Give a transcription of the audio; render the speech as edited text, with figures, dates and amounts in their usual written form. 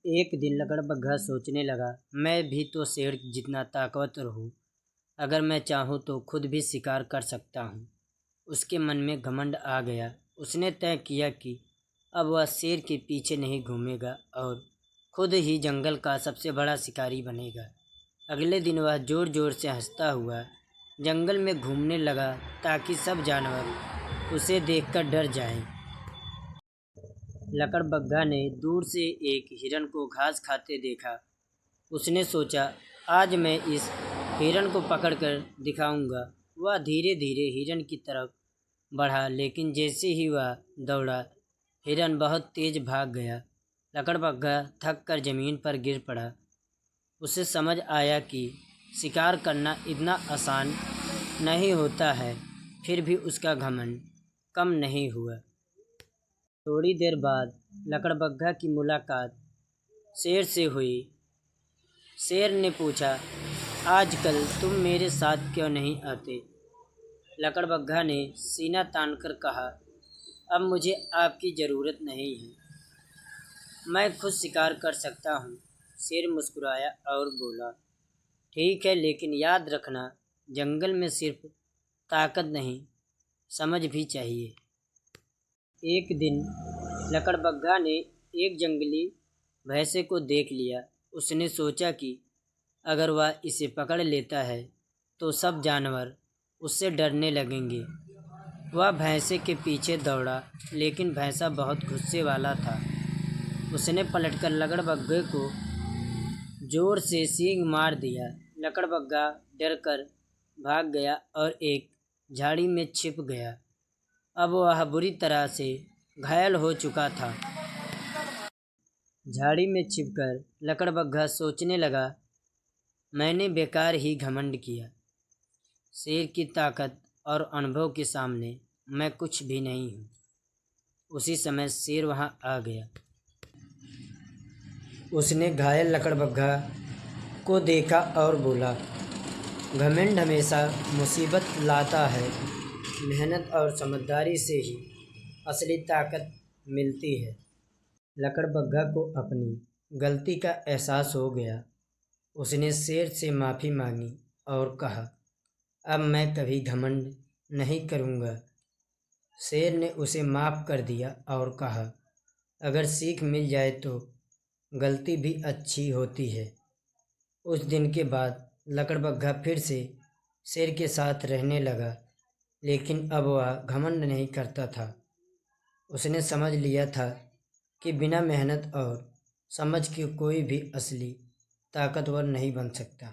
एक दिन लकड़बग्घा सोचने लगा, मैं भी तो शेर जितना ताकतवर हूँ। अगर मैं चाहूँ तो खुद भी शिकार कर सकता हूँ। उसके मन में घमंड आ गया। उसने तय किया कि अब वह शेर के पीछे नहीं घूमेगा और खुद ही जंगल का सबसे बड़ा शिकारी बनेगा। अगले दिन वह जोर जोर से हंसता हुआ जंगल में घूमने लगा ताकि सब जानवर उसे देखकर डर जाएं। लकड़बग्घा ने दूर से एक हिरन को घास खाते देखा। उसने सोचा, आज मैं इस हिरन को पकड़कर दिखाऊंगा। वह धीरे धीरे हिरन की तरफ बढ़ा, लेकिन जैसे ही वह दौड़ा, हिरन बहुत तेज भाग गया। लकड़बग्घा थक कर जमीन पर गिर पड़ा। उसे समझ आया कि शिकार करना इतना आसान नहीं होता है। फिर भी उसका घमंड कम नहीं हुआ। थोड़ी देर बाद लकड़बग्घा की मुलाकात शेर से हुई। शेर ने पूछा, आजकल तुम मेरे साथ क्यों नहीं आते? लकड़बग्घा ने सीना तानकर कहा, अब मुझे आपकी ज़रूरत नहीं है। मैं खुद शिकार कर सकता हूँ। शेर मुस्कुराया और बोला, ठीक है, लेकिन याद रखना, जंगल में सिर्फ ताकत नहीं, समझ भी चाहिए। एक दिन लकड़बग्घा ने एक जंगली भैंसे को देख लिया। उसने सोचा कि अगर वह इसे पकड़ लेता है तो सब जानवर उससे डरने लगेंगे। वह भैंसे के पीछे दौड़ा, लेकिन भैंसा बहुत गुस्से वाला था। उसने पलटकर लकड़बग्घे को जोर से सींग मार दिया। लकड़बग्घा डरकर भाग गया और एक झाड़ी में छिप गया। अब वह बुरी तरह से घायल हो चुका था। झाड़ी में छिपकर लकड़बग्घा सोचने लगा, मैंने बेकार ही घमंड किया। शेर की ताकत और अनुभव के सामने मैं कुछ भी नहीं हूँ। उसी समय शेर वहाँ आ गया। उसने घायल लकड़बग्घा को देखा और बोला, घमंड हमेशा मुसीबत लाता है। मेहनत और समझदारी से ही असली ताकत मिलती है। लकड़बग्घा को अपनी गलती का एहसास हो गया। उसने शेर से माफ़ी मांगी और कहा, अब मैं कभी घमंड नहीं करूँगा। शेर ने उसे माफ़ कर दिया और कहा, अगर सीख मिल जाए तो गलती भी अच्छी होती है। उस दिन के बाद लकड़बग्घा फिर से शेर के साथ रहने लगा, लेकिन अब वह घमंड नहीं करता था। उसने समझ लिया था कि बिना मेहनत और समझ के कोई भी असली ताकतवर नहीं बन सकता।